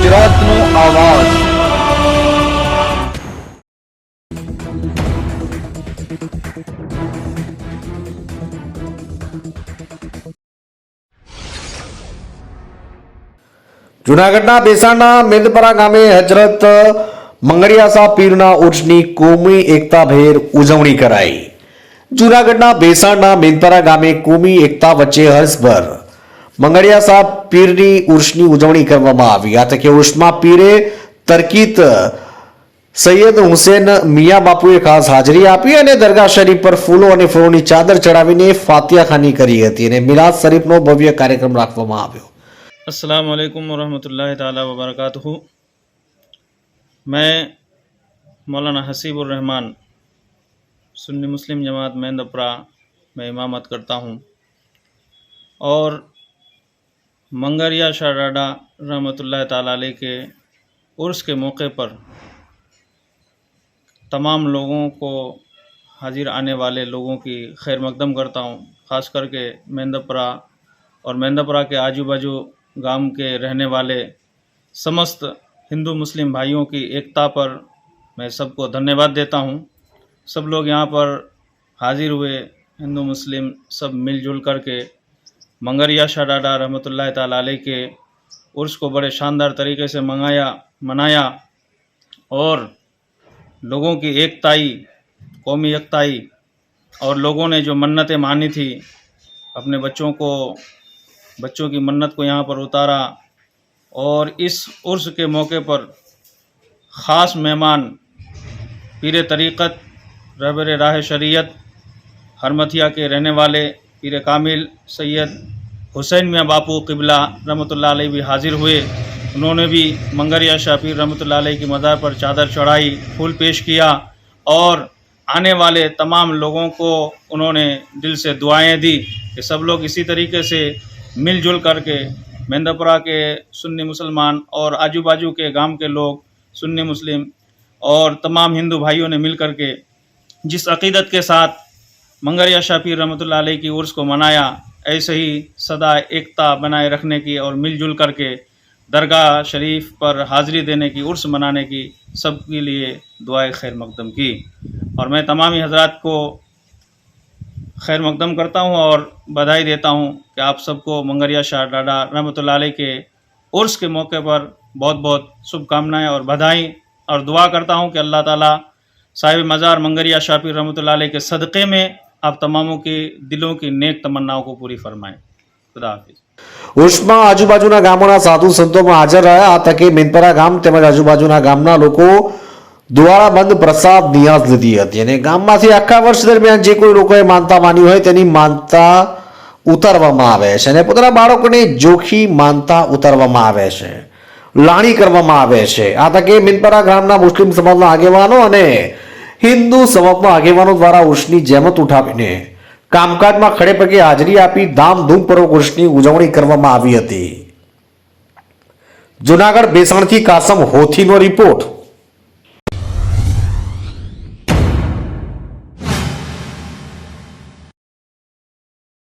ગુજરાતનો આવાજ। જૂનાગઢના બેસાણના મેંદપરા ગામે હજરત મંગળિયાસા પીરના ઉર્ષની કોમી એકતાભેર ઉજવણી કરાઈ। જૂનાગઢના બેસાણના મેંદપરા ગામે કોમી એકતા વચ્ચે હર્ષભર મંગળિયાસા પીરની ઉર્ષની ઉજવણી કરવામાં આવી। આ તકે ઉર્ષમાં પીરે તરકીત સૈયદ હુસેન મિયા બાપુએ ખાસ હાજરી આપી અને દરગાહ શરીફ પર ફૂલો અને ફૂલોની ચાદર ચડાવીને ફાતિહાખાની કરી હતી અને મિલાદ શરીફનો ભવ્ય કાર્યક્રમ રાખવામાં આવ્યો। अस्सलाम वालेकुम वरहमतुल्लाहि ताला वबरकातुहू। मैं मौलाना हसीबुर रहमान सुन्नी मुस्लिम जमात मेंदपरा में इमामत करता हूँ और मंगरिया शाह डाडा रहमतुल्लाहि ताला अलैह के उर्स के मौके पर तमाम लोगों को हाजिर आने वाले लोगों की खैर मकदम करता हूँ। ख़ास करके मेंदपरा और मेंदपरा के आजू बाजू गांव के रहने वाले समस्त हिंदू मुस्लिम भाइयों की एकता पर मैं सबको धन्यवाद देता हूं। सब लोग यहां पर हाजिर हुए, हिंदू मुस्लिम सब मिलजुल करके मंगरिया शाह डाडा रहमतुल्लाहि ताला अलैह के उर्स को बड़े शानदार तरीके से मनाया और लोगों की एकताई, कौमी एकताई और लोगों ने जो मन्नतें मानी थी अपने बच्चों की मन्नत को यहाँ पर उतारा। और इस उर्स के मौके पर ख़ास मेहमान पीर तरीक़त रहबर राह शरीयत हरमथिया के रहने वाले पीर कामिल सैयद हुसैन मियाँ बापू क़िबला रहमतुल्लाह अलैह भी हाजिर हुए। उन्होंने भी मंगरिया शाह पीर रहमतुल्लाह अलैह की मज़ार पर चादर चढ़ाई, फूल पेश किया और आने वाले तमाम लोगों को उन्होंने दिल से दुआएं दी कि सब लोग इसी तरीके से मिलजुल करके मेंदपरा के सुन्नी मुसलमान और आजू बाजू के गांव के लोग सुन्नी मुस्लिम और तमाम हिंदू भाइयों ने मिल करके जिस अक़ीदत के साथ मंगरिया शाह पीर रहमतुल्लाह अलैह की उर्स को मनाया, ऐसे ही सदा एकता बनाए रखने की और मिलजुल करके दरगाह शरीफ पर हाज़िरी देने की, उर्स मनाने की सबके लिए दुआए खैर मकदम की। और मैं तमामी हज़रात को खैर मकदम करता हूँ और बधाई देता हूँ कि आप सबको मंगरिया शाह डाडा रहमतुल्लाह अलैह के उर्स के मौके पर बहुत बहुत शुभकामनाएँ और बधाई और दुआ करता हूँ कि अल्लाह ताला साहिब मज़ार मंगरिया शाह पीर रहमतुल्लाह अलैह के सदक़े में आप तमामों की दिलों की नेक तमन्नाओं को पूरी फरमाएँ। खुदा हाफिज़। ઉર્ષમાં આજુબાજુના ગામોના સાધુ સંતોમાં હાજર રહ્યા। આ તકે મેંદપરા ગામ તેમજ આજુબાજુના ગામના લોકો દ્વારા બંધ પ્રસાદ નિયાઝ લીધી હતી અને ગામમાંથી આખા વર્ષ દરમિયાન જે કોઈ લોકોએ માનતા માની હોય તેની માનતા ઉતારવામાં આવે છે અને પોતાના બાળકોને જોખી માનતા ઉતારવામાં આવે છે, લાણી કરવામાં આવે છે। આ તકે મેંદપરા ગામના મુસ્લિમ સમાજના આગેવાનો અને હિન્દુ સમાજના આગેવાનો દ્વારા ઉર્ષની જહેમત ઉઠાવીને કામકાજમાં ખડે પગે હાજરી આપી ધામધૂમપૂર્વક ઉર્ષની ઉજવણી કરવામાં આવી હતી। જૂનાગઢ બેસાણથી કાસમ હોથીનો રિપોર્ટ।